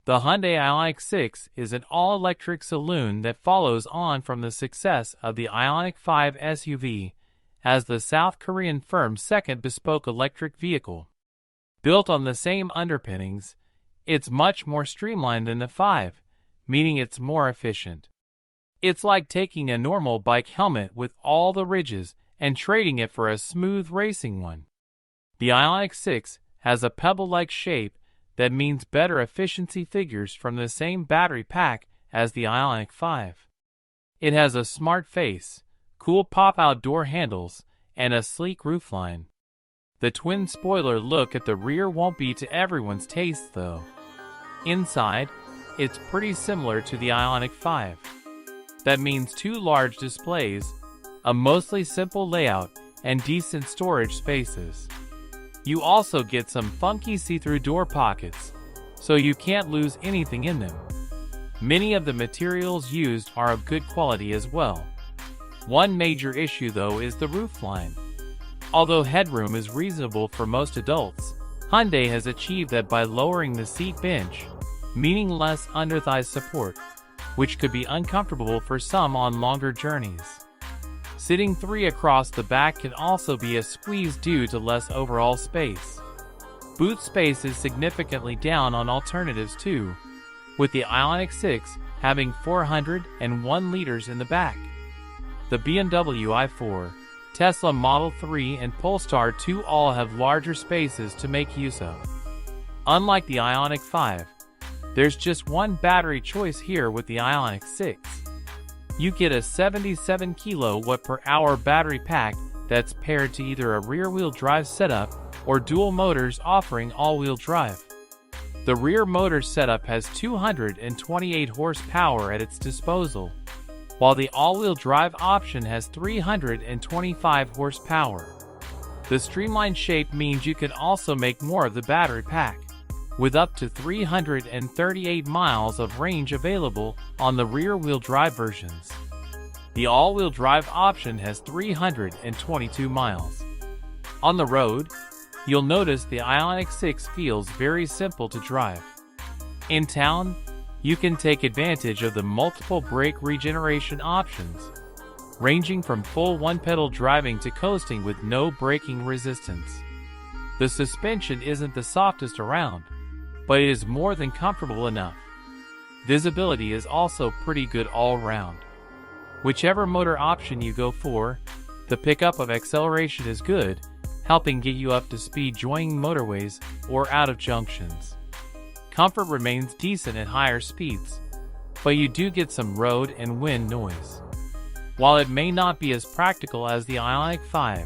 The Hyundai Ioniq 6 is an all-electric saloon that follows on from the success of the Ioniq 5 SUV as the South Korean firm's second bespoke electric vehicle. Built on the same underpinnings, it's much more streamlined than the 5, meaning it's more efficient. It's like taking a normal bike helmet with all the ridges and trading it for a smooth racing one. The Ioniq 6 has a pebble-like shape that means better efficiency figures from the same battery pack as the Ioniq 5. It has a smart face, cool pop-out door handles, and a sleek roofline. The twin spoiler look at the rear won't be to everyone's taste though. Inside, it's pretty similar to the Ioniq 5. That means two large displays, a mostly simple layout, and decent storage spaces. You also get some funky see-through door pockets, so you can't lose anything in them. Many of the materials used are of good quality as well. One major issue though is the roofline. Although headroom is reasonable for most adults, Hyundai has achieved that by lowering the seat bench, meaning less under-thigh support, which could be uncomfortable for some on longer journeys. Sitting 3 across the back can also be a squeeze due to less overall space. Boot space is significantly down on alternatives too, with the Ioniq 6 having 401 liters in the back. The BMW i4, Tesla Model 3 and Polestar 2 all have larger spaces to make use of. Unlike the Ioniq 5, there's just one battery choice here with the Ioniq 6. You get a 77 kWh battery pack that's paired to either a rear-wheel drive setup or dual motors offering all-wheel drive. The rear motor setup has 228 horsepower at its disposal, while the all-wheel drive option has 325 horsepower. The streamlined shape means you can also make more of the battery pack, with up to 338 miles of range available on the rear-wheel drive versions. The all-wheel drive option has 322 miles. On the road, you'll notice the Ioniq 6 feels very simple to drive. In town, you can take advantage of the multiple brake regeneration options, ranging from full one-pedal driving to coasting with no braking resistance. The suspension isn't the softest around, but it is more than comfortable enough. Visibility is also pretty good all round. Whichever motor option you go for, the pickup of acceleration is good, helping get you up to speed joining motorways or out of junctions. Comfort remains decent at higher speeds, but you do get some road and wind noise. While it may not be as practical as the Ioniq 5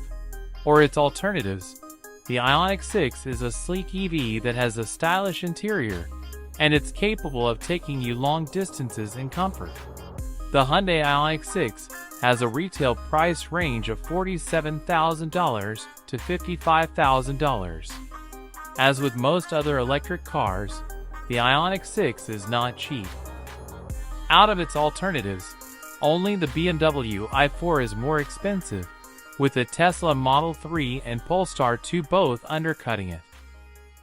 or its alternatives, the Ioniq 6 is a sleek EV that has a stylish interior, and it's capable of taking you long distances in comfort. The Hyundai Ioniq 6 has a retail price range of $47,000 to $55,000. As with most other electric cars, the Ioniq 6 is not cheap. Out of its alternatives, only the BMW i4 is more expensive, with the Tesla Model 3 and Polestar 2 both undercutting it.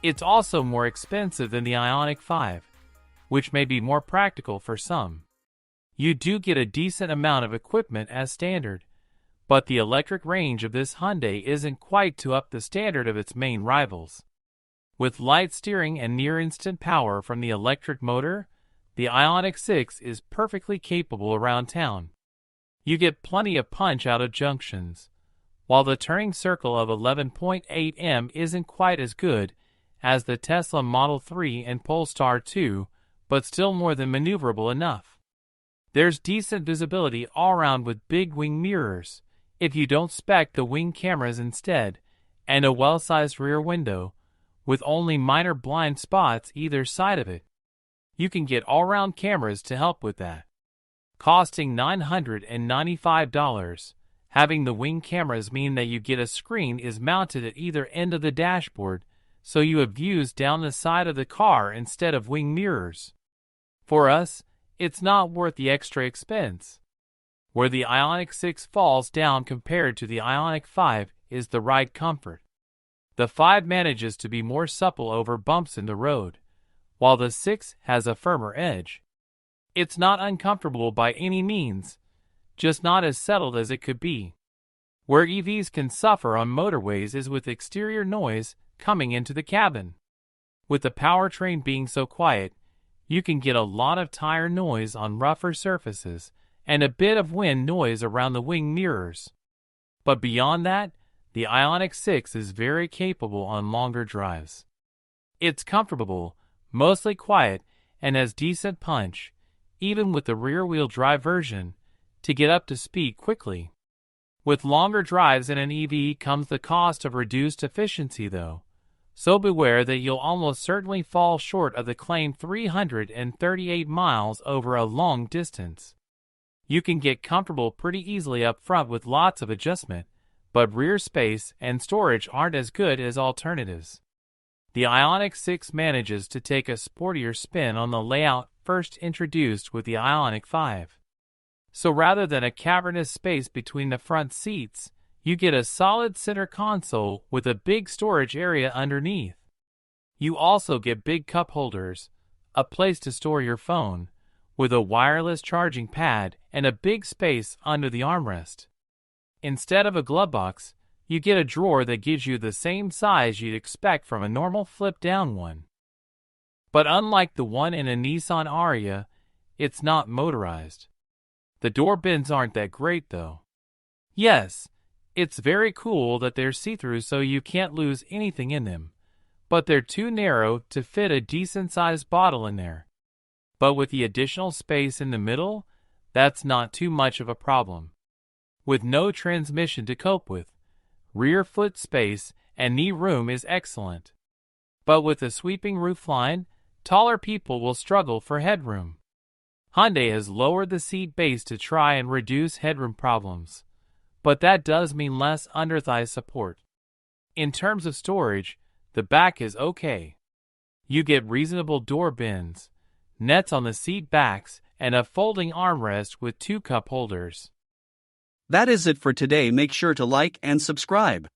It's also more expensive than the Ioniq 5, which may be more practical for some. You do get a decent amount of equipment as standard, but the electric range of this Hyundai isn't quite to up the standard of its main rivals. With light steering and near-instant power from the electric motor, the Ioniq 6 is perfectly capable around town. You get plenty of punch out of junctions, while the turning circle of 11.8 m isn't quite as good as the Tesla Model 3 and Polestar 2, but still more than maneuverable enough. There's decent visibility all around with big wing mirrors, if you don't spec the wing cameras instead, and a well-sized rear window, with only minor blind spots either side of it. You can get all-round cameras to help with that. Costing $995, having the wing cameras mean that you get a screen is mounted at either end of the dashboard, so you have views down the side of the car instead of wing mirrors. For us, it's not worth the extra expense. Where the Ioniq 6 falls down compared to the Ioniq 5 is the ride comfort. The 5 manages to be more supple over bumps in the road, while the 6 has a firmer edge. It's not uncomfortable by any means, just not as settled as it could be. Where EVs can suffer on motorways is with exterior noise coming into the cabin. With the powertrain being so quiet, you can get a lot of tire noise on rougher surfaces and a bit of wind noise around the wing mirrors. But beyond that, the Ioniq 6 is very capable on longer drives. It's comfortable, mostly quiet, and has decent punch, even with the rear-wheel drive version, to get up to speed quickly. With longer drives in an EV comes the cost of reduced efficiency though, so beware that you'll almost certainly fall short of the claimed 338 miles over a long distance. You can get comfortable pretty easily up front with lots of adjustment, but rear space and storage aren't as good as alternatives. The Ioniq 6 manages to take a sportier spin on the layout first introduced with the Ioniq 5. So rather than a cavernous space between the front seats, you get a solid center console with a big storage area underneath. You also get big cup holders, a place to store your phone, with a wireless charging pad and a big space under the armrest. Instead of a glove box, you get a drawer that gives you the same size you'd expect from a normal flip-down one. But unlike the one in a Nissan Ariya, it's not motorized. The door bins aren't that great though. Yes, it's very cool that they're see-through so you can't lose anything in them, but they're too narrow to fit a decent-sized bottle in there. But with the additional space in the middle, that's not too much of a problem. With no transmission to cope with, rear foot space and knee room is excellent. But with a sweeping roofline, taller people will struggle for headroom. Hyundai has lowered the seat base to try and reduce headroom problems, but that does mean less under-thigh support. In terms of storage, the back is okay. You get reasonable door bins, nets on the seat backs, and a folding armrest with 2 cup holders. That is it for today. Make sure to like and subscribe.